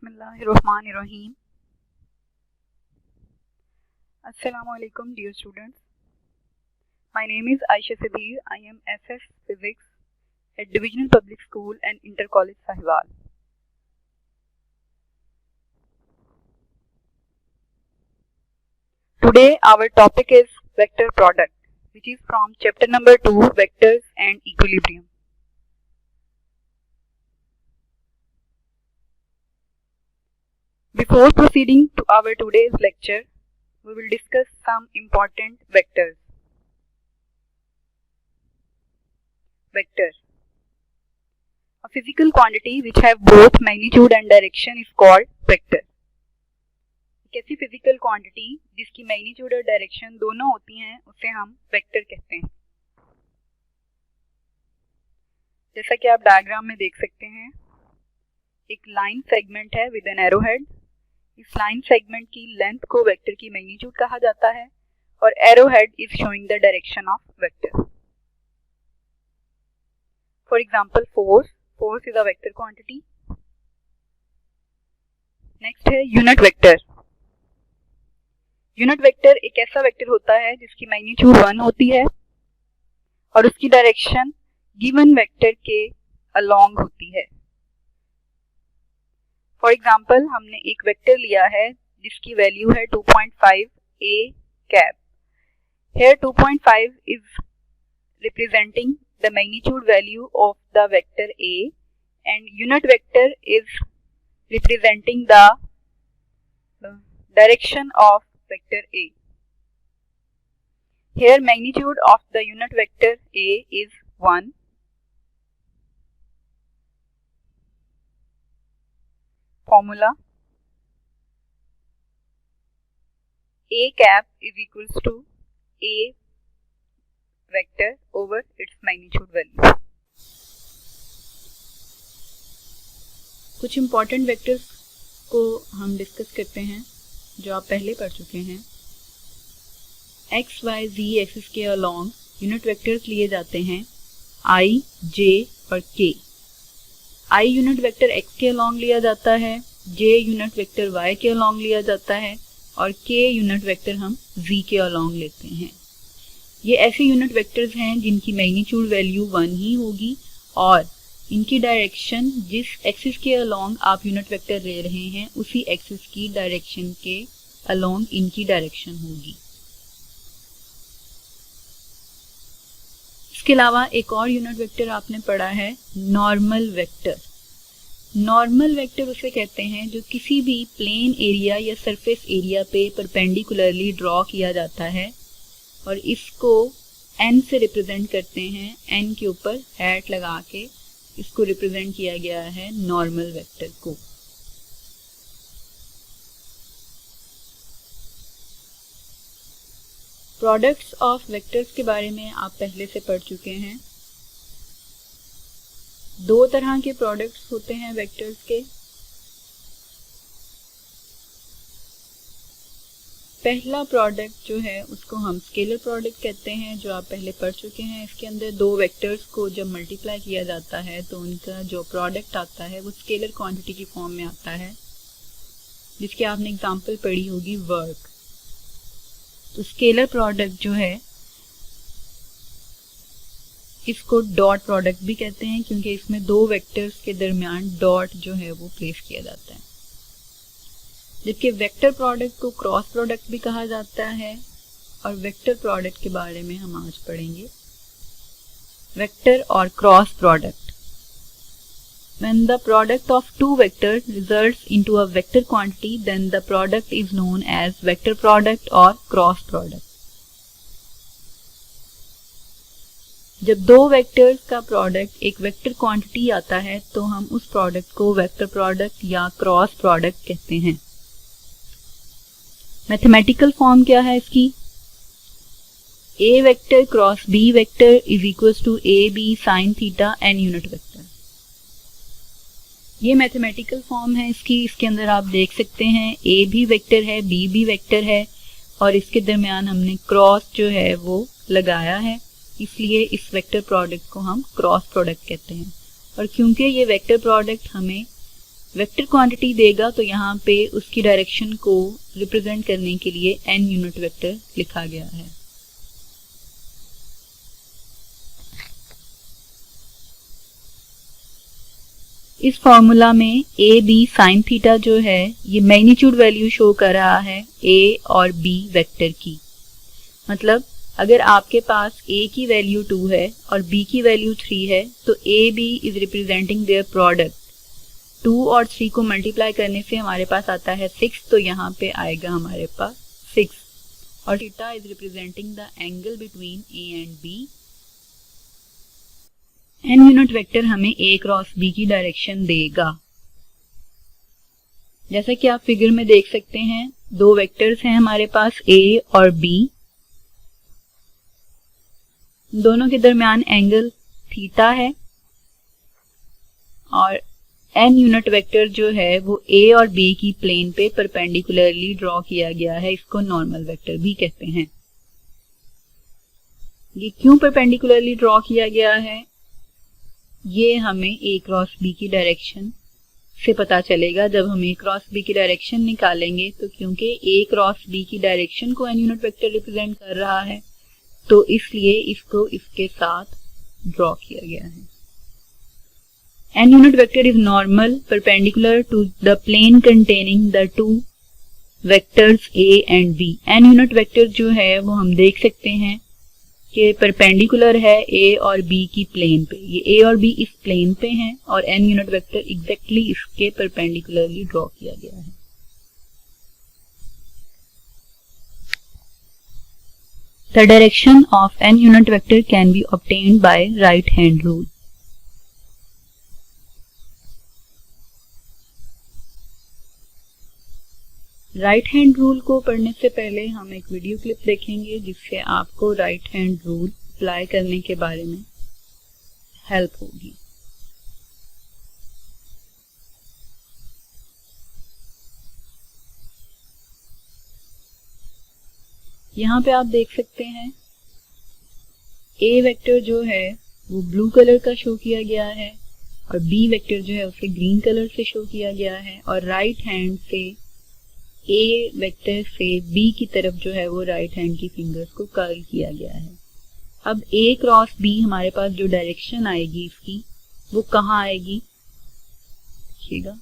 Bismillahirrahmanirrahim. Assalamu alaikum dear students. My name is Aisha Sadir. I am SS Physics at Divisional Public School and Inter College Sahiwal. Today our topic is vector product, which is from chapter number 2, Vectors and Equilibrium. Before proceeding to our today's lecture, we will discuss some important vectors. Vector. A physical quantity which have both magnitude and direction is called vector. एक ऐसी physical quantity जिसकी magnitude और direction दोनों होती हैं उसे हम vector कहते हैं। जैसा कि आप डायग्राम में देख सकते हैं, एक लाइन सेगमेंट है विद एन एरो हेड। इस लाइन सेगमेंट की लेंथ को वेक्टर की मैग्नीट्यूड कहा जाता है और arrow head is showing the direction of vector. For example force is a vector quantity. Next है यूनिट वेक्टर। यूनिट वेक्टर एक ऐसा वेक्टर होता है जिसकी मैग्नीट्यूड 1 होती है और उसकी डायरेक्शन गिवन वेक्टर के अलोंग होती है। फॉर एग्जाम्पल हमने एक वेक्टर लिया है जिसकी वैल्यू है 2.5 a cap. Here 2.5 is representing the magnitude value of the vector a and unit vector is representing the direction of vector a. Here magnitude of the unit vector a is 1. Formula: a cap is equals to a vector over its magnitude value. कुछ important vectors को हम discuss करते हैं जो आप पहले पढ़ चुके हैं। x, y, z एक्सिस के अलोंग यूनिट वेक्टर्स लिए जाते हैं i, j और k। i unit vector x के अलोंग लिया जाता है, j यूनिट वेक्टर y के अलोंग लिया जाता है और k यूनिट वेक्टर हम z के अलोंग लेते हैं। ये ऐसे यूनिट वेक्टर्स हैं जिनकी मैग्नीट्यूड वैल्यू 1 ही होगी और इनकी डायरेक्शन जिस एक्सिस के अलोंग आप यूनिट वेक्टर ले रहे हैं उसी एक्सिस की डायरेक्शन के अलोंग इनकी डायरेक्शन होगी। इसके अलावा एक और यूनिट वेक्टर आपने पढ़ा है नॉर्मल वेक्टर। नॉर्मल वेक्टर उसे कहते हैं जो किसी भी प्लेन एरिया या सरफेस एरिया पे परपेंडिकुलरली ड्रॉ किया जाता है और इसको n से रिप्रेजेंट करते हैं। n के ऊपर हैट लगा के इसको रिप्रेजेंट किया गया है नॉर्मल वेक्टर को। प्रोडक्ट्स ऑफ वेक्टर्स के बारे में आप पहले से पढ़ चुके हैं। दो तरह के प्रोडक्ट्स होते हैं वेक्टर्स के। पहला प्रोडक्ट जो है उसको हम स्केलर प्रोडक्ट कहते हैं, जो आप पहले पढ़ चुके हैं। इसके अंदर दो वेक्टर्स को जब मल्टीप्लाई किया जाता है तो उनका जो प्रोडक्ट आता है वो स्केलर क्वांटिटी की फॉर्म में आता है, जिसकी आपने एग्जांपल पढ़ी होगी वर्क। तो स्केलर प्रोडक्ट जो है इसको डॉट प्रोडक्ट भी कहते हैं क्योंकि इसमें दो वेक्टर्स के दरमियान डॉट जो है वो प्लेस किया जाता है। जबकि वेक्टर प्रोडक्ट को क्रॉस प्रोडक्ट भी कहा जाता है और वेक्टर प्रोडक्ट के बारे में हम आज पढ़ेंगे। वेक्टर और cross product. When the product of two vectors results into a vector quantity, then the product is known as vector product or cross product. जब दो वेक्टर्स का प्रोडक्ट एक वेक्टर क्वांटिटी आता है तो हम उस प्रोडक्ट को वेक्टर प्रोडक्ट या क्रॉस प्रोडक्ट कहते हैं। मैथमेटिकल फॉर्म क्या है इसकी? a vector cross b vector is equals to ab sin theta n unit vector. ये मैथमेटिकल फॉर्म है इसकी। इसके अंदर आप देख सकते हैं a भी वेक्टर है, b भी वेक्टर है और इसके दरमियान हमने क्रॉस जो है वो लगाया है, इसलिए इस वेक्टर प्रोडक्ट को हम क्रॉस प्रोडक्ट कहते हैं। और क्योंकि ये वेक्टर प्रोडक्ट हमें वेक्टर क्वांटिटी देगा तो यहाँ पे उसकी डायरेक्शन को रिप्रेजेंट करने के लिए n यूनिट वेक्टर लिखा गया है। इस फॉर्मूला में a b sin थीटा जो है ये मैग्नीट्यूड वैल्यू शो कर रहा है a और b वेक्टर की। मतलब अगर आपके पास a की वैल्यू 2 है और b की वैल्यू 3 है तो a b is representing their product. 2 और 3 को मल्टीप्लाई करने से हमारे पास आता है 6, तो यहाँ पे आएगा हमारे पास 6। और theta is representing the angle between a and b। n unit vector हमें a क्रॉस b की डायरेक्शन देगा। जैसा कि आप फिगर में देख सकते हैं, दो वेक्टर्स हैं हमारे पास a और b। दोनों के दरमियान एंगल थीटा है और n यूनिट वेक्टर जो है वो a और b की प्लेन पे परपेंडिकुलरली ड्रॉ किया गया है। इसको नॉर्मल वेक्टर भी कहते हैं। ये क्यों परपेंडिकुलरली ड्रॉ किया गया है ये हमें a क्रॉस b की डायरेक्शन से पता चलेगा जब हम a क्रॉस b की डायरेक्शन निकालेंगे। तो क्योंकि a क्रॉस b की डायरेक्शन को n यूनिट वेक्टर रिप्रेजेंट कर रहा है तो इसलिए इसको इसके साथ ड्रॉ किया गया है। n unit vector is normal perpendicular to the plane containing the two vectors a and b। n unit vector जो है वो हम देख सकते हैं कि परपेंडिकुलर है a और b की प्लेन पे। ये a और b इस प्लेन पे हैं और n यूनिट वेक्टर एग्जैक्टली इसके परपेंडिकुलरली ड्रॉ किया गया है। The direction of n unit vector can be obtained by right hand rule. Right hand rule को पढ़ने से पहले हम एक वीडियो क्लिप देखेंगे जिससे आपको राइट हैंड रूल अप्लाई करने के बारे में हेल्प होगी। यहाँ पे आप देख सकते हैं a वेक्टर जो है वो ब्लू कलर का शो किया गया है और b वेक्टर जो है उसे ग्रीन कलर से शो किया गया है और राइट हैंड से a वेक्टर से b की तरफ जो है वो राइट हैंड की फिंगर्स को कर्ल किया गया है। अब a क्रॉस b हमारे पास जो डायरेक्शन आएगी इसकी वो कहाँ आएगी देखिएगा।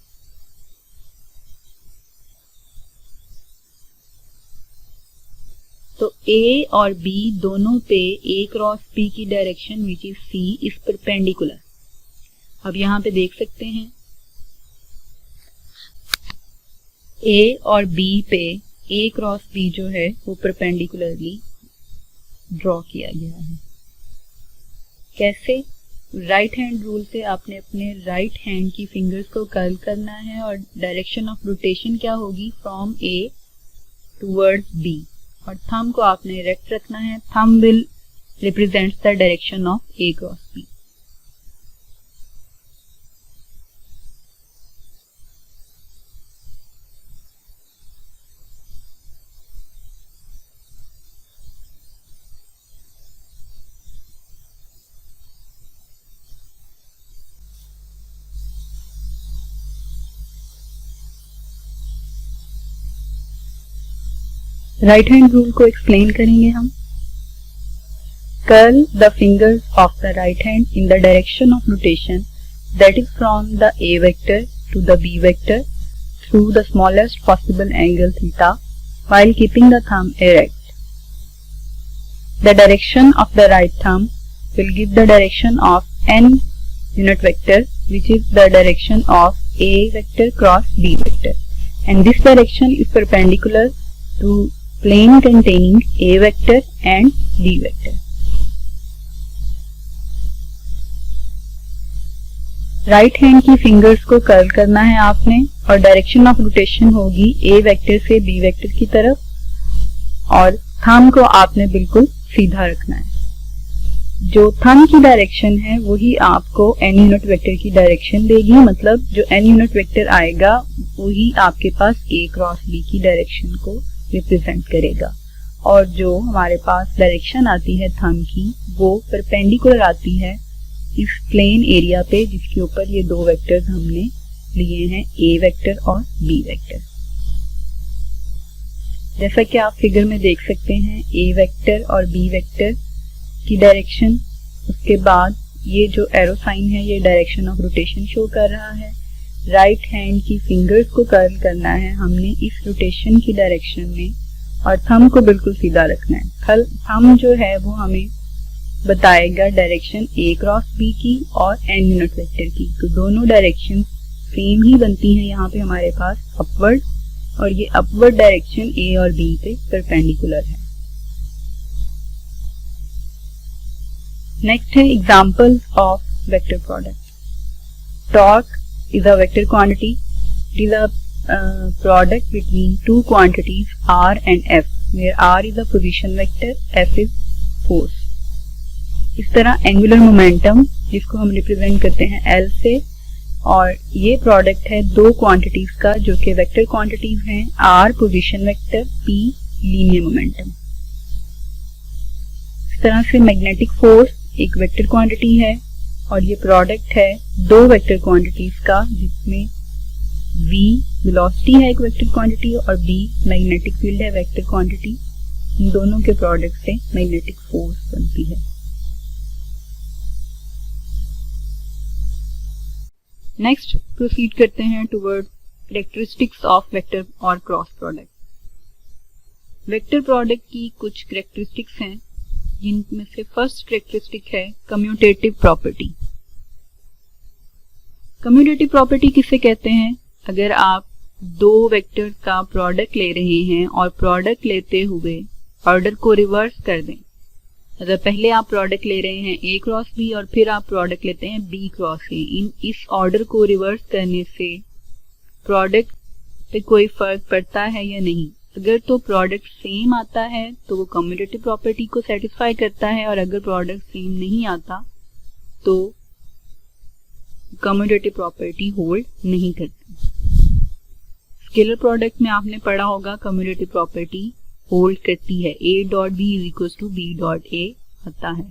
तो a और b दोनों पे a क्रॉस b की direction which is c is perpendicular. अब यहाँ पे देख सकते हैं a और b पे a क्रॉस b जो है वो परपेंडिकुलरली ड्रॉ किया गया है। कैसे? राइट हैंड रूल से आपने अपने राइट हैंड की फिंगर्स को कर्ल करना है और डायरेक्शन ऑफ रोटेशन क्या होगी फ्रॉम a टूवर्ड्स b और थंब को आपने इरेक्ट रखना है। Thumb will represents the direction of a cross b। Right hand rule को एक्सप्लेन करेंगे हम। Curl the fingers of the right hand in the direction of rotation that is from the a vector to the b vector through the smallest possible angle theta while keeping the thumb erect. The direction of the right thumb will give the direction of n unit vector which is the direction of a vector cross b vector and this direction is perpendicular to plane containing a vector and b vector. Right hand की fingers को curl करना है आपने और direction of rotation होगी a vector से b vector की तरफ और थंब को आपने बिल्कुल सीधा रखना है। जो थंब की डायरेक्शन है वही आपको n यूनिट वेक्टर की डायरेक्शन देगी। मतलब जो n यूनिट वेक्टर आएगा वही आपके पास a क्रॉस b की डायरेक्शन को रिप्रेजेंट करेगा और जो हमारे पास डायरेक्शन आती है थंब की वो परपेंडिकुलर आती है इस प्लेन एरिया पे जिसके ऊपर ये दो वेक्टर्स हमने लिए हैं ए वेक्टर और बी वेक्टर। जैसा कि आप फिगर में देख सकते हैं ए वेक्टर और बी वेक्टर की डायरेक्शन, उसके बाद ये जो एरो साइन है ये डायरेक्शन ऑफ रोटेशन शो कर रहा है। राइट हैंड की फिंगर्स को कर्ल करना है हमने इस रोटेशन की डायरेक्शन में और थंब को बिल्कुल सीधा रखना है। थंब जो है वो हमें बताएगा डायरेक्शन ए क्रॉस बी की और एन यूनिट वेक्टर की। तो दोनों डायरेक्शन सेम ही बनती हैं यहाँ पे हमारे पास अपवर्ड, और ये अपवर्ड डायरेक्शन ए और बी पे परपेंडिकुलर है। नेक्स्ट है example of vector product. Torque is a vector quantity. It is a product between two quantities r and f, where r is a position vector, f is force. इस तरह angular momentum जिसको हम represent करते हैं L से, और ये product है दो क्वांटिटीज का जो कि वेक्टर क्वांटिटीज हैं, r position vector, p linear momentum. इस तरह से मैग्नेटिक फोर्स एक वेक्टर क्वांटिटी है और ये प्रोडक्ट है दो वेक्टर क्वांटिटीज का जिसमें v वेलोसिटी है एक वेक्टर क्वांटिटी और b मैग्नेटिक फील्ड है वेक्टर क्वांटिटी। इन दोनों के प्रोडक्ट से मैग्नेटिक फोर्स बनती है। नेक्स्ट प्रोसीड करते हैं टुवर्ड कैरेक्टरिस्टिक्स ऑफ वेक्टर और क्रॉस प्रोडक्ट। वेक्टर प्रोडक्ट की कुछ कैरेक्टरिस्टिक्स हैं जिनमें से फर्स्ट कैरेक्टरिस्टिक है कम्यूटेटिव प्रॉपर्टी। कम्यूटेटिव प्रॉपर्टी किसे कहते हैं? अगर आप दो वेक्टर का प्रोडक्ट ले रहे हैं और प्रोडक्ट लेते हुए ऑर्डर को रिवर्स कर दें, अगर पहले आप प्रोडक्ट ले रहे हैं ए क्रॉस बी और फिर आप प्रोडक्ट लेते हैं बी क्रॉस ए, इस ऑर्डर को रिवर्स करने से प्रोडक्ट पे कोई फर्क पड़ता है या नहीं? अगर तो प्रोडक्ट सेम आता है तो वो कम्यूटेटिव प्रॉपर्टी को सेटिस्फाई करता है, और अगर प्रोडक्ट सेम नहीं आता तो कम्यूटेटिव प्रॉपर्टी होल्ड नहीं करती। स्केलर प्रोडक्ट में आपने पढ़ा होगा कम्यूटेटिव प्रॉपर्टी होल्ड करती है, a dot b is equal to b dot a आता है,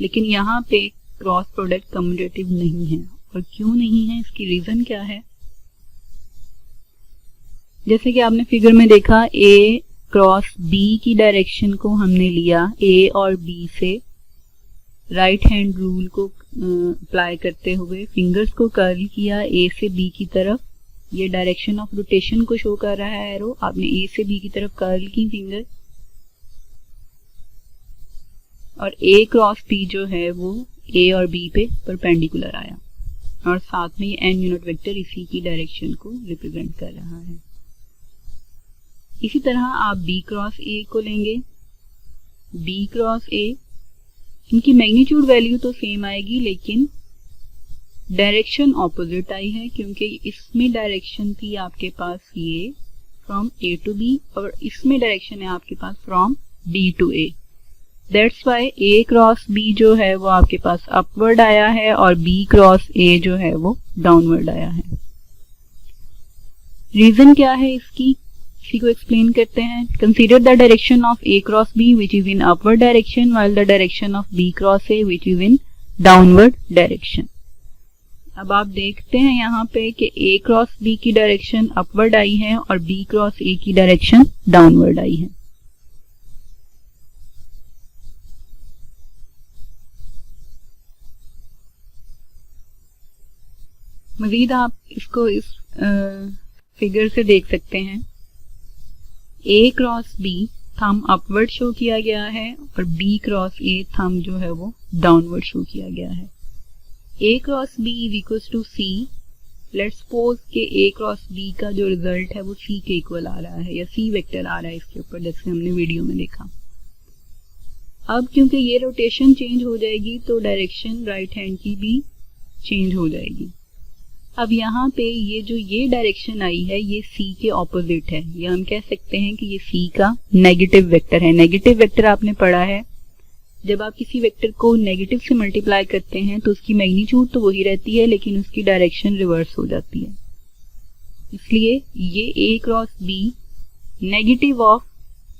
लेकिन यहाँ पे क्रॉस प्रोडक्ट कम्यूटेटिव नहीं है। और क्यों नहीं है, इसकी रीजन क्या है? जैसे कि आपने फिगर में देखा a क्रॉस b की डायरेक्शन को हमने लिया a और b से, राइट हैंड रूल को अप्लाई करते हुए फिंगर्स को कर्ल किया a से b की तरफ। ये डायरेक्शन ऑफ रोटेशन को शो कर रहा है एरो, आपने a से b की तरफ कर्ल की फिंगर, और a क्रॉस b जो है वो a और b पे परपेंडिकुलर आया, और साथ में ये n यूनिट वेक्टर इसी की डायरेक्शन को रिप्रेजेंट कर रहा है। इसी तरह आप b क्रॉस a को लेंगे, b क्रॉस a, इनकी मैग्नीट्यूड वैल्यू तो सेम आएगी लेकिन डायरेक्शन ऑपोजिट आई है, क्योंकि इसमें डायरेक्शन थी आपके पास ये फ्रॉम a टू b और इसमें डायरेक्शन है आपके पास from b to a। That's why a cross b जो है वो आपके पास अपवर्ड आया है और b क्रॉस a जो है वो डाउनवर्ड आया है। रीजन क्या है इसकी, इसी को एक्सप्लेन करते हैं। Consider the direction of a cross b which is in upward direction while the direction of b cross a which is in downward direction. अब आप देखते हैं यहाँ पे कि a क्रॉस b की डायरेक्शन अपवर्ड आई है और b क्रॉस a की डायरेक्शन डाउनवर्ड आई है। मजीद आप इसको इस फिगर से देख सकते हैं, a cross b thumb upward show किया गया है और b क्रॉस a थंब जो है वो डाउनवर्ड शो किया गया है। a cross b is equal to c। Let's suppose कि a क्रॉस b का जो रिजल्ट है वो c के इक्वल आ रहा है या c वेक्टर आ रहा है इसके ऊपर, जैसे हमने वीडियो में देखा। अब क्योंकि ये रोटेशन चेंज हो जाएगी तो डायरेक्शन राइट हैंड की भी चेंज हो जाएगी। अब यहाँ पे ये डायरेक्शन आई है ये c के ऑपोजिट है, या हम कह सकते हैं कि ये c का नेगेटिव वेक्टर है। नेगेटिव वेक्टर आपने पढ़ा है, जब आप किसी वेक्टर को नेगेटिव से मल्टीप्लाई करते हैं तो उसकी मैग्नीट्यूड तो वही रहती है लेकिन उसकी डायरेक्शन रिवर्स हो जाती है। इसलिए ये a cross b negative of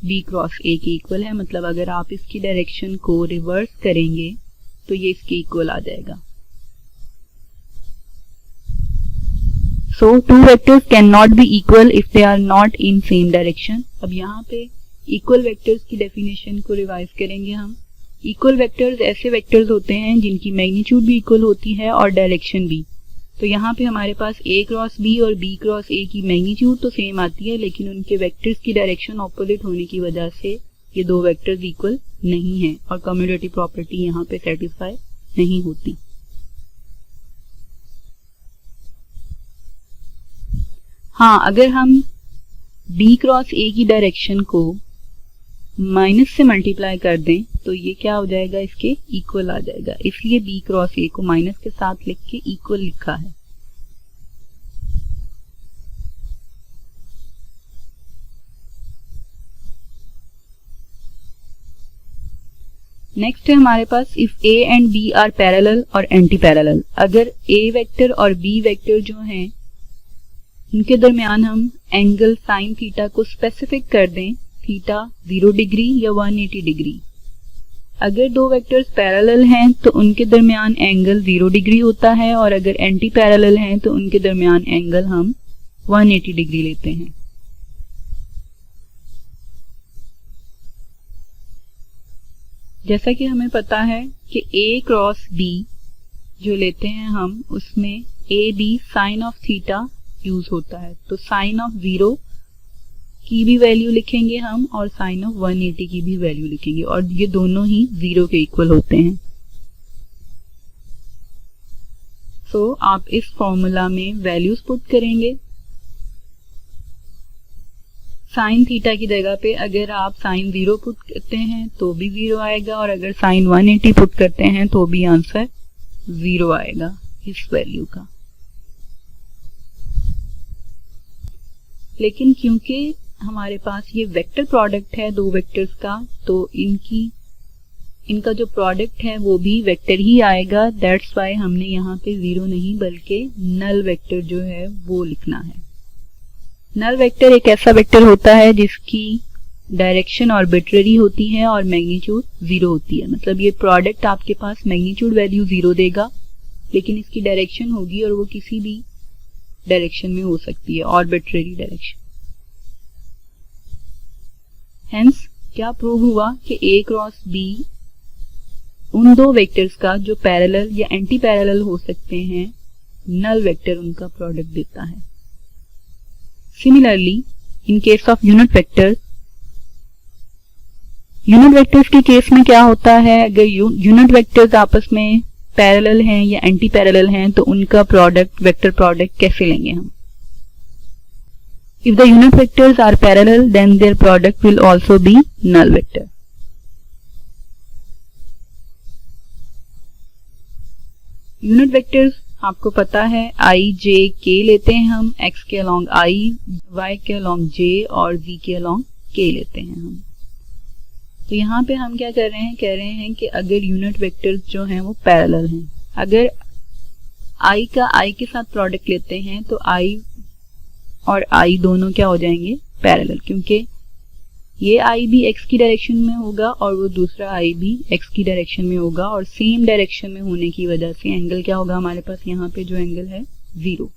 b cross a के इक्वल है, मतलब अगर आप इसकी डायरेक्शन को रिवर्स करेंगे तो ये इसके इक्वल आ जाएगा। So two vectors can not be equal if they are not in same direction. अब यहाँ पे इक्वल वेक्टर्स की डेफिनेशन को रिवाइज करेंगे हम। इक्वल वेक्टर्स ऐसे वेक्टर्स होते हैं जिनकी मैग्नीट्यूड भी इक्वल होती है और डायरेक्शन भी। तो यहाँ पे हमारे पास a क्रॉस b और b क्रॉस a की मैग्नीट्यूड तो सेम आती है, लेकिन उनके वेक्टर्स की डायरेक्शन ऑपोजिट होने की वजह से ये दो वेक्टर्स इक्वल नहीं है और कम्यूटेटिव प्रॉपर्टी यहाँ पे सेटिस्फाई नहीं होती। हाँ, अगर हम b क्रॉस a की डायरेक्शन को माइनस से मल्टीप्लाई कर दें तो ये क्या हो जाएगा, इसके इक्वल आ जाएगा। इसलिए b क्रॉस a को माइनस के साथ लिख के इक्वल लिखा है। नेक्स्ट है हमारे पास if a and b are parallel और एंटी पैरेलल। अगर a वेक्टर और b वेक्टर जो हैं उनके दरमियान हम एंगल साइन थीटा को स्पेसिफिक कर दें, थीटा 0 डिग्री या 180 डिग्री। अगर दो वेक्टर्स पैरेलल हैं तो उनके दरमियान एंगल 0 डिग्री होता है, और अगर एंटी पैरेलल हैं तो उनके दरमियान एंगल हम 180 डिग्री लेते हैं। जैसा कि हमें पता है कि a क्रॉस b जो लेते हैं हम, उसमें a b sine of theta use होता है। तो साइन ऑफ 0 की भी वैल्यू लिखेंगे हम और साइन ऑफ 180 की भी वैल्यू लिखेंगे, और ये दोनों ही 0 के इक्वल होते हैं। सो आप इस फॉर्मूला में वैल्यूज पुट करेंगे। साइन थीटा की जगह पे अगर आप साइन 0 पुट करते हैं तो भी 0 आएगा, और अगर साइन 180 पुट करते हैं तो भी आंसर 0 आएगा इस वैल्यू का। लेकिन क्योंकि हमारे पास ये वेक्टर प्रोडक्ट है दो वेक्टर्स का, तो इनका जो प्रोडक्ट है वो भी वेक्टर ही आएगा। दैट्स वाई हमने यहाँ पे 0 नहीं बल्कि नल वेक्टर जो है वो लिखना है। नल वेक्टर एक ऐसा वेक्टर होता है जिसकी डायरेक्शन आर्बिट्रेरी होती है और मैग्नीट्यूड 0 होती है। मतलब ये प्रोडक्ट आपके पास मैग्नीट्यूड वैल्यू 0 देगा, लेकिन इसकी डायरेक्शन होगी और वो किसी भी डायरेक्शन में हो सकती है, आर्बिट्रेरी डायरेक्शन। हेंस क्या प्रूव हुआ कि a क्रॉस b उन दो वेक्टर्स का जो पैरेलल या एंटी पैरेलल हो सकते हैं, नल वेक्टर उनका प्रोडक्ट देता है। Similarly in case of unit vectors के केस में क्या होता है, अगर यूनिट वेक्टर्स आपस में पैरेलल हैं या एंटी पैरेलल हैं तो उनका प्रोडक्ट वेक्टर प्रोडक्ट कैसे लेंगे हम। If the unit vectors are parallel, then their product will also be null vector. Unit vectors आपको पता है i, j, k लेते हैं हम, x के अलोंग i, y के अलोंग j और z के अलोंग k लेते हैं हम। तो यहाँ पे हम क्या कर रहे हैं, कह रहे हैं कि अगर यूनिट वेक्टर्स जो हैं वो पैरेलल हैं, अगर i का i के साथ प्रोडक्ट लेते हैं तो i और i दोनों क्या हो जाएंगे, पैरेलल, क्योंकि ये i भी x की डायरेक्शन में होगा और वो दूसरा i भी x की डायरेक्शन में होगा, और सेम डायरेक्शन में होने की वजह से एंगल क्या होगा हमारे पास, यहाँ पे जो एंगल है 0।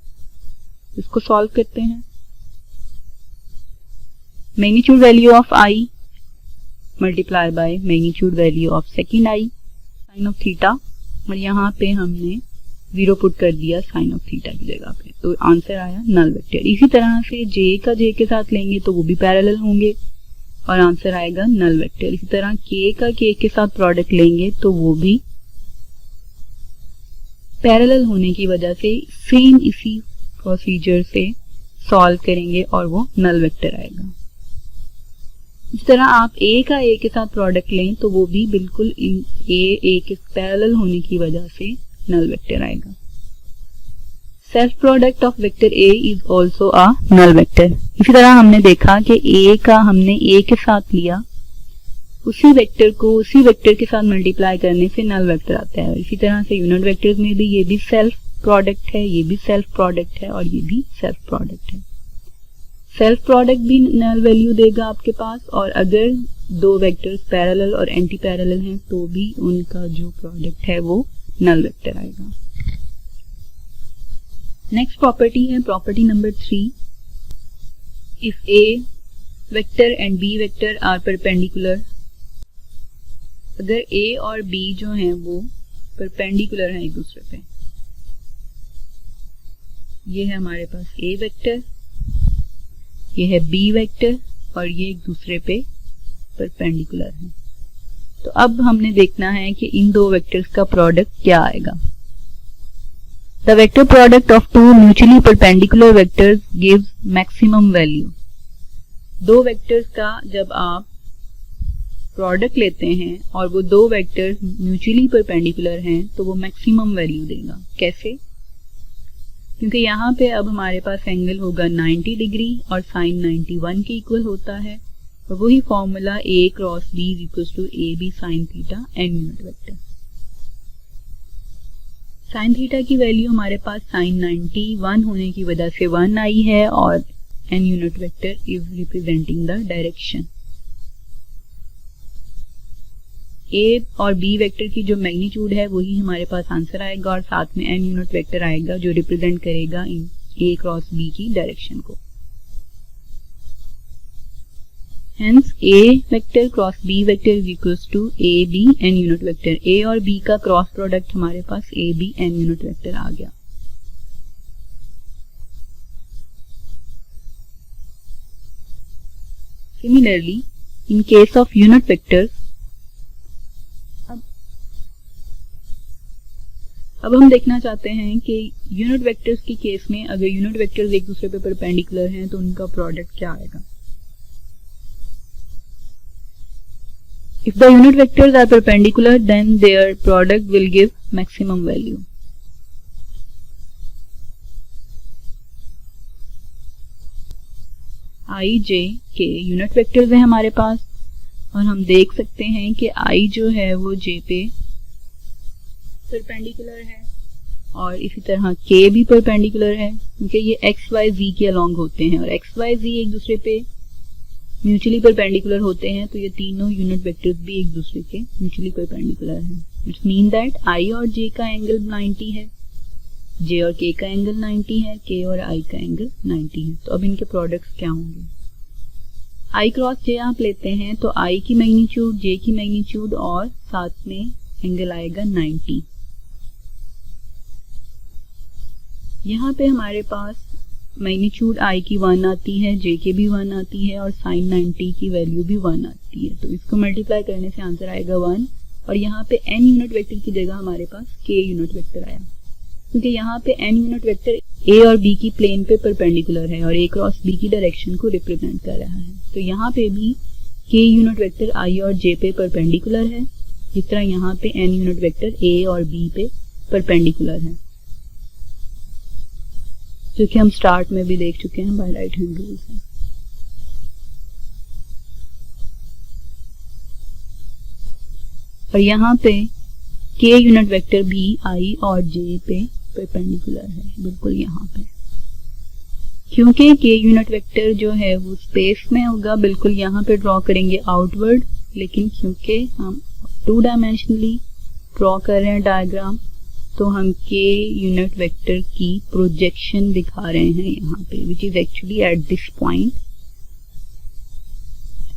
इसको सॉल्व करते हैं। Magnitude value of i multiply by magnitude value of second i sine of theta, और यहाँ पे हमने 0 पुट कर दिया साइन ऑफ थीटा की जगह पे, तो आंसर आया नल वेक्टर। इसी तरह से j का j के साथ लेंगे तो वो भी पैरेलल होंगे और आंसर आएगा नल वेक्टर। इसी तरह k का k के साथ प्रोडक्ट लेंगे तो वो भी पैरेलल होने की वजह से सेम इसी प्रोसीजर से सॉल्व करेंगे और वो नल वेक्टर आएगा। इस तरह आप a का a के साथ प्रोडक्ट लें तो वो भी बिल्कुल a के पैरेलल होने की वजह से नल वेक्टर आएगा। Self product of vector a is also a null vector. इसी तरह हमने देखा कि a का हमने a के साथ लिया, उसी वेक्टर को उसी वेक्टर के साथ मल्टीप्लाई करने से नल वेक्टर आता है। इसी तरह से यूनिट वेक्टर्स में भी ये भी सेल्फ प्रोडक्ट है, ये भी सेल्फ प्रोडक्ट है और ये भी सेल्फ प्रोडक्ट है। सेल्फ प्रोडक्ट भी नल वैल्यू देगा आपके पास, और अगर दो वेक्टर्स पैरेलल और एंटी पैरेलल हैं तो भी उनका जो प्रोडक्ट है वो नल वेक्टर आएगा। नेक्स्ट प्रॉपर्टी है property number 3। If A vector and B vector are perpendicular, अगर ए और बी जो हैं वो परपेंडिकुलर हैं एक दूसरे पे, ये है हमारे पास ए वेक्टर, ये है बी वेक्टर और ये एक दूसरे पे परपेंडिकुलर है, तो अब हमने देखना है कि इन दो वेक्टर्स का प्रोडक्ट क्या आएगा। The vector product of two mutually perpendicular vectors gives maximum value. दो वेक्टर्स का जब आप प्रोडक्ट लेते हैं और वो दो वेक्टर्स म्यूचुअली परपेंडिकुलर हैं तो वो मैक्सिमम वैल्यू देगा। कैसे? क्योंकि यहाँ पे अब हमारे पास एंगल होगा 90 डिग्री और साइन 91 के इक्वल होता है, और वही formula a cross b equals to A B sine theta N unit vector. Sine theta की वैल्यू हमारे पास साइन 91 होने की वजह से 1 आई है और N unit vector is representing the direction. A और बी वेक्टर की जो मैग्नीट्यूड है वही हमारे पास आंसर आएगा और साथ में एन यूनिट वेक्टर आएगा जो रिप्रेजेंट करेगा इन ए क्रॉस बी की डायरेक्शन को। Hence A vector cross B vector is equals to A B N unit vector. A और B का क्रॉस प्रोडक्ट हमारे पास A B N unit vector आ गया। Similarly, in case of unit vectors, अब हम देखना चाहते हैं कि यूनिट वेक्टर्स के केस में अगर यूनिट वेक्टर्स एक दूसरे पे परपेंडिकुलर हैं तो उनका प्रोडक्ट क्या आएगा। If the unit vectors are perpendicular, then their product will give maximum value. I, J के यूनिट वेक्टर्स हैं हमारे पास और हम देख सकते हैं कि I जो है वो J पे परपेंडिकुलर है और इसी तरह K भी परपेंडिकुलर है क्योंकि ये X, Y, Z के अलोंग होते हैं और X, Y, Z एक दूसरे पे म्यूचुअली परपेंडिकुलर होते हैं, तो ये तीनों यूनिट वेक्टर्स भी एक दूसरे के म्यूचुअली परपेंडिकुलर हैं। इट्स मीन दैट I और J का एंगल 90 है, J और K का एंगल 90 है, K और I का एंगल 90 है। तो अब इनके प्रोडक्ट्स क्या होंगे। I क्रॉस J आप लेते हैं तो I की मैग्नीट्यूड, J की मैग्नीट्यूड और साथ में एंगल आएगा 90। यहाँ पे हमारे पास मैग्नीट्यूड I की 1 आती है, J की भी 1 आती है और साइन 90 की वैल्यू भी 1 आती है, तो इसको मल्टीप्लाई करने से आंसर आएगा 1 और यहाँ पे n यूनिट वेक्टर की जगह हमारे पास k यूनिट वेक्टर आया क्योंकि यहाँ पे n यूनिट वेक्टर a और b की प्लेन पे परपेंडिकुलर है और a क्रॉस b की डायरेक्शन को रिप्रेजेंट कर रहा है, तो यहाँ पे भी k यूनिट वेक्टर I और j पे परपेंडिकुलर है जिस तरह यहाँ पे n यूनिट वेक्टर a और b पे परपेंडिकुलर है, जो कि हम स्टार्ट में भी देख चुके हैं बाय राइट हैंड रूल से। और यहाँ पे k यूनिट वेक्टर भी I और j पे परपेंडिकुलर है, बिल्कुल यहाँ पे। क्योंकि k यूनिट वेक्टर जो है वो स्पेस में होगा, बिल्कुल यहाँ पे ड्रॉ करेंगे आउटवर्ड, लेकिन क्योंकि हम 2 डायमेंशनली ड्रॉ कर रहे हैं डायग्राम तो हम k यूनिट वेक्टर की प्रोजेक्शन दिखा रहे हैं यहाँ पे, which is actually at this point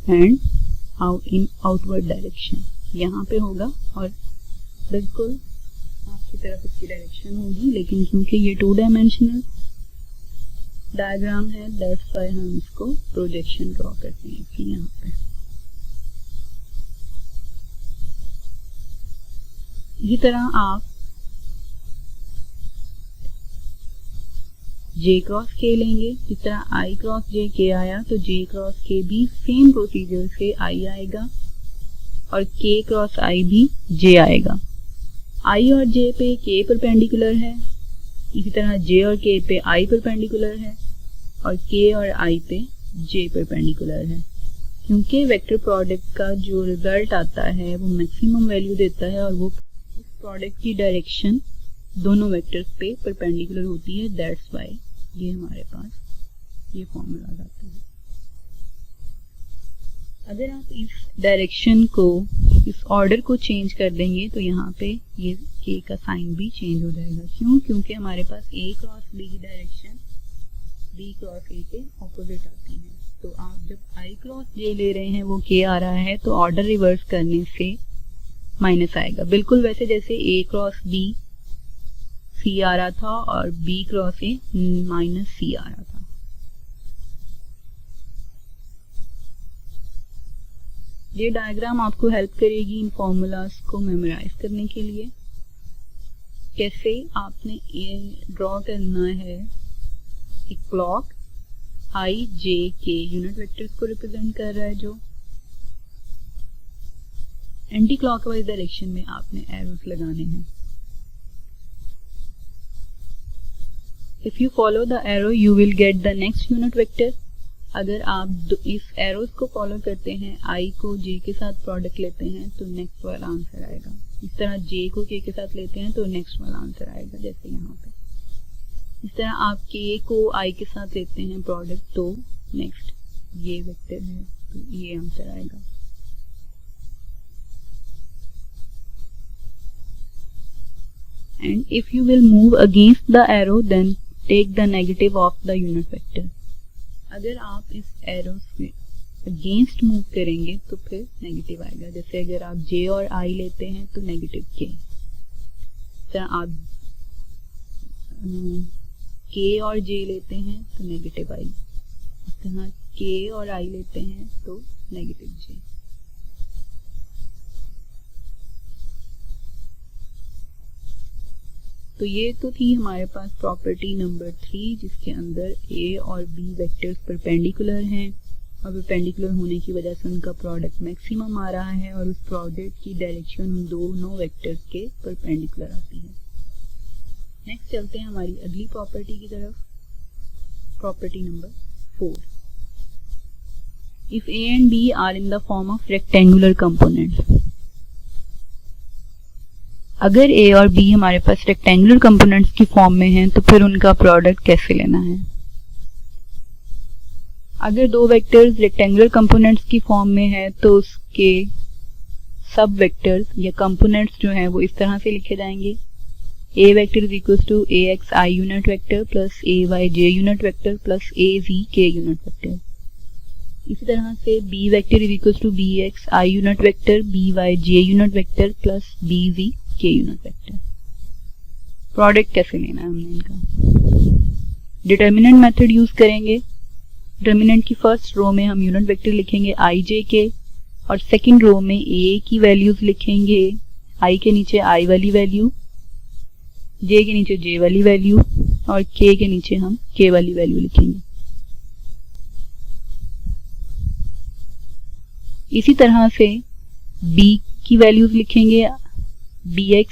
and in outward direction यहाँ पे होगा और बिल्कुल आपकी तरफ इसकी डायरेक्शन होगी, लेकिन क्योंकि ये 2 डायमेंशनल डायग्राम है दैट्स व्हाई हम इसको प्रोजेक्शन ड्रॉ करते हैं कि यहाँ पे। इसी तरह आप J क्रॉस K लेंगे, जिस तरह I क्रॉस J K आया तो J क्रॉस K भी सेम प्रोसीजर से I आएगा और K क्रॉस I भी J आएगा। I और J पे K परपेंडिकुलर है, इसी तरह J और K पे I परपेंडिकुलर है और K और I पे J परपेंडिकुलर है। क्योंकि वेक्टर प्रोडक्ट का जो रिजल्ट आता है वो मैक्सिमम वैल्यू देता है और वो उस प्रोडक्ट की डायरेक्शन दोनों वेक्टर्स पे परपेंडिकुलर होती है, दैट्स व्हाई ये हमारे पास ये फॉर्मूला आता है। अगर आप इस डायरेक्शन को इस ऑर्डर को चेंज कर देंगे तो यहाँ पे ये k का साइन भी चेंज हो जाएगा। क्यों? क्योंकि हमारे पास a क्रॉस b की डायरेक्शन b क्रॉस a के ऑपोजिट आती है। तो आप जब i क्रॉस j ले रहे हैं वो k आ रहा है तो ऑर्डर रिवर्स करने से माइनस आएगा, बिल्कुल वैसे जैसे a क्रॉस b c आ रहा था और b cross a minus c आ रहा था। ये डायग्राम आपको हेल्प करेगी इन फॉर्मूलाज को मेमोराइज करने के लिए। कैसे आपने ये ड्रॉ करना है, एक clock i j k unit vectors को रिप्रेजेंट कर रहा है जो एंटी क्लॉकवाइज डायरेक्शन में आपने एरोस लगाने हैं। If you follow the arrow you will get the next unit vector. अगर आप इस एरोस को फॉलो करते हैं, i को j के साथ प्रोडक्ट लेते हैं तो नेक्स्ट वाला आंसर आएगा। इस तरह j को k के साथ लेते हैं तो नेक्स्ट वाला आंसर आएगा, जैसे यहाँ पे। इस तरह आप k को i के साथ लेते हैं प्रोडक्ट तो नेक्स्ट ये वेक्टर है तो ये आंसर आएगा। And if you will move against the arrow then take the negative of the unit vector। अगर आप इस एरो से अगेंस्ट मूव करेंगे तो फिर नेगेटिव आएगा। जैसे अगर आप j और i लेते हैं तो नेगेटिव k, आप k और j लेते हैं तो नेगेटिव i, इस तरह k और i लेते हैं तो नेगेटिव j। तो ये तो थी हमारे पास प्रॉपर्टी नंबर 3 जिसके अंदर a और b वेक्टर्स परपेंडिकुलर हैं और परपेंडिकुलर होने की वजह से उनका प्रोडक्ट मैक्सिमम आ रहा है और उस प्रोडक्ट की डायरेक्शन उन दोनों वेक्टर्स के परपेंडिकुलर आती है। नेक्स्ट चलते हैं हमारी अगली प्रॉपर्टी की तरफ, property number 4। If a and b are in the form of rectangular components. अगर a और b हमारे पास रेक्टेंगुलर कंपोनेंट्स की फॉर्म में हैं तो फिर उनका प्रोडक्ट कैसे लेना है। अगर दो वेक्टर्स रेक्टेंगुलर कंपोनेंट्स की फॉर्म में है तो उसके सब वेक्टर्स या कंपोनेंट्स जो हैं वो इस तरह से लिखे जाएंगे। a vector is equal to ax i unit vector plus ay j unit vector plus az k unit vector. इसी तरह से b vector is equal to bx i unit vector by j unit vector plus bz k unit vector. Product कैसे लेना है हमने इनका, determinant method use करेंगे। Determinant की फर्स्ट रो में हम यूनिट वेक्टर लिखेंगे i j k और सेकंड रो में a की वैल्यूज लिखेंगे, i के नीचे i वाली वैल्यू, j के नीचे j वाली वैल्यू और k के नीचे हम k वाली वैल्यू लिखेंगे। इसी तरह से b की वैल्यूज लिखेंगे, bx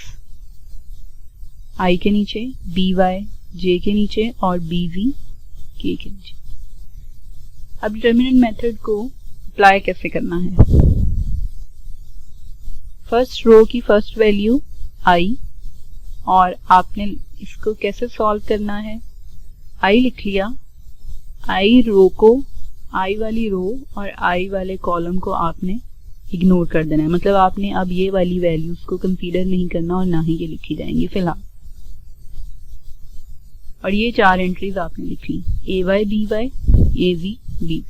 i के नीचे, by j के नीचे और bz k के नीचे। अब डिटर्मिनेंट मेथड को अप्लाई कैसे करना है। फर्स्ट रो की फर्स्ट वैल्यू i और आपने इसको कैसे सॉल्व करना है, i लिख लिया, i रो को, i वाली रो और i वाले कॉलम को आपने इग्नोर कर देना है, मतलब आपने अब ये वाली वैल्यूज को कंसीडर नहीं करना और ना ही ये लिखी जाएंगी फिलहाल। और ये चार एंट्रीज आपने लिखी, ay by az bz।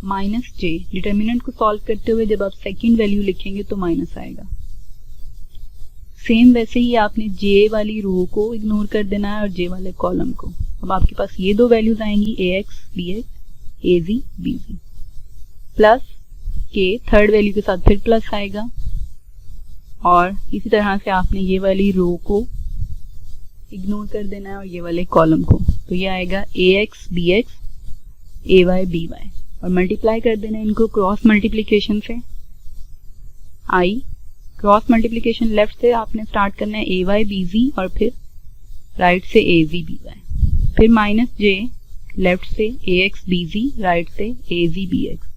Minus j, determinant को सॉल्व करते हुए जब आप सेकंड वैल्यू लिखेंगे तो माइनस आएगा। सेम वैसे ही आपने j वाली रो को इग्नोर कर देना है और j वाले कॉलम को। अब आपके पास ये दो वैल्यूज आएंगी, ax bx az bz plus के थर्ड वैल्यू के साथ फिर प्लस आएगा और इसी तरह से आपने ये वाली रो को इग्नोर कर देना है और ये वाले कॉलम को। तो ये आएगा ax bx ay by और मल्टीप्लाई कर देना है इनको क्रॉस मल्टीप्लिकेशन से। i क्रॉस मल्टीप्लिकेशन लेफ्ट से आपने स्टार्ट करना है, ay bz और फिर राइट से az by, फिर माइनस j लेफ्ट से ax bz राइट से az bx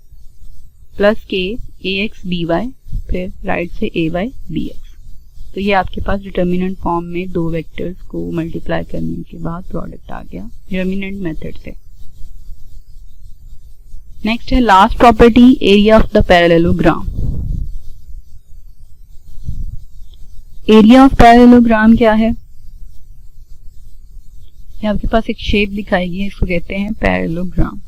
प्लस के ax by फिर राइट से ay bx। तो ये आपके पास डिटर्मिनेंट फॉर्म में दो वेक्टर्स को मल्टीप्लाई करने के बाद प्रोडक्ट आ गया डिटर्मिनेंट मेथड से। नेक्स्ट है last property, area of the parallelogram. Area of parallelogram क्या है? ये आपके पास एक शेप दिखाएगी, इसको कहते हैं पैरेललोग्राम।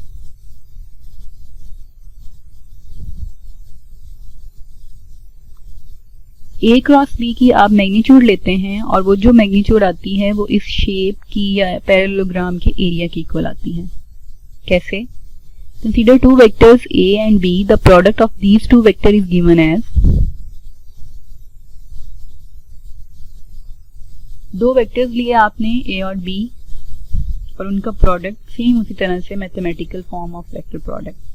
ए क्रॉस बी की आप मैग्नीट्यूड लेते हैं और वो जो मैग्नीट्यूड आती है वो इस शेप की या पैरेललोग्राम के एरिया की इक्वल आती है। कैसे? Consider two vectors A and B, the product of these two vector is given as, दो वेक्टर्स लिए आपने ए और बी और उनका प्रोडक्ट सेम उसी तरह से mathematical form of vector product.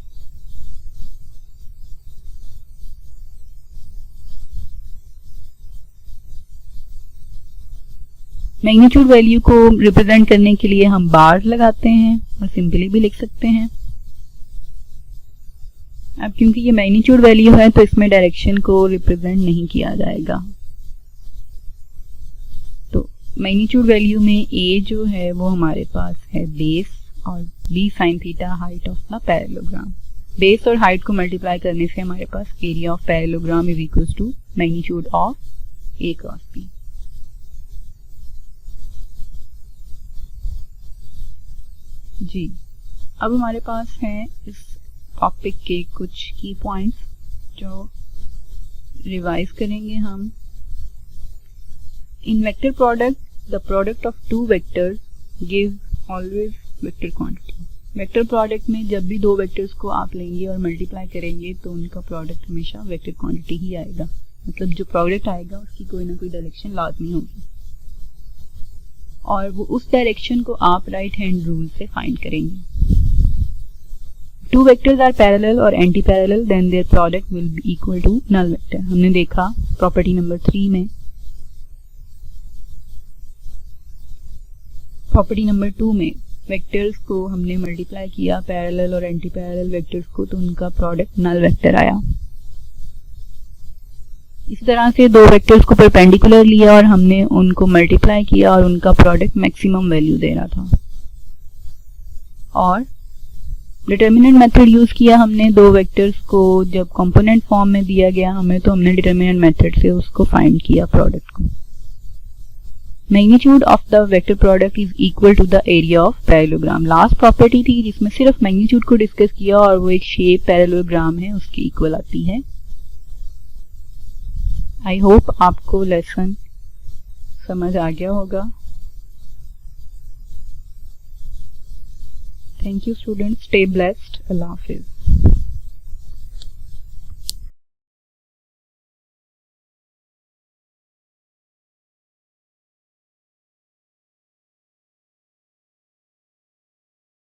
Magnitude value को रिप्रेजेंट करने के लिए हम बार लगाते हैं और सिंपली भी लिख सकते हैं। अब क्योंकि ये मैग्नीट्यूड वैल्यू है तो इसमें डायरेक्शन को रिप्रेजेंट नहीं किया जाएगा। तो मैग्नीट्यूड वैल्यू में ए जो है वो हमारे पास है बेस और B sine theta height of the parallelogram. Base और हाइट को मल्टीप्लाई करने से हमारे पास area of parallelogram is equal to magnitude of A cross B. जी, अब हमारे पास हैं इस टॉपिक के कुछ की पॉइंट्स जो रिवाइज करेंगे हम। इन vector product, the product of two vectors give always vector quantity. Vector product में जब भी दो वेक्टर्स को आप लेंगे और मल्टीप्लाई करेंगे तो उनका प्रोडक्ट हमेशा वेक्टर क्वांटिटी ही आएगा। मतलब जो प्रोडक्ट आएगा उसकी कोई ना कोई डायरेक्शन लाजमी होगी और वो उस डायरेक्शन को आप राइट हैंड रूल से फाइंड करेंगे। टू वेक्टर्स आर पैरेलल और anti parallel, then their product will be equal to null vector. हमने देखा प्रॉपर्टी नंबर 3 में। प्रॉपर्टी नंबर 2 में वेक्टर्स को हमने मल्टीप्लाई किया पैरेलल और एंटी पैरेलल वेक्टर्स को तो उनका प्रोडक्ट नल वेक्टर आया। इसी तरह से दो वेक्टर्स को परपेंडिकुलर लिया और हमने उनको मल्टीप्लाई किया और उनका प्रोडक्ट मैक्सिमम वैल्यू दे रहा था। और डिटर्मिनेंट मेथड यूज किया हमने, दो वेक्टर्स को जब कंपोनेंट फॉर्म में दिया गया हमें तो हमने डिटर्मिनेंट मेथड से उसको फाइंड किया प्रोडक्ट को। Magnitude of the vector product is equal to the area of parallelogram. Last property थी जिसमें सिर्फ मैग्नीट्यूड को डिस्कस किया और वो एक शेप पैरेललोग्राम है उसके इक्वल आती है। आई होप आपको लेसन समझ आ गया होगा। Thank you students, stay blessed, Allah Hafiz.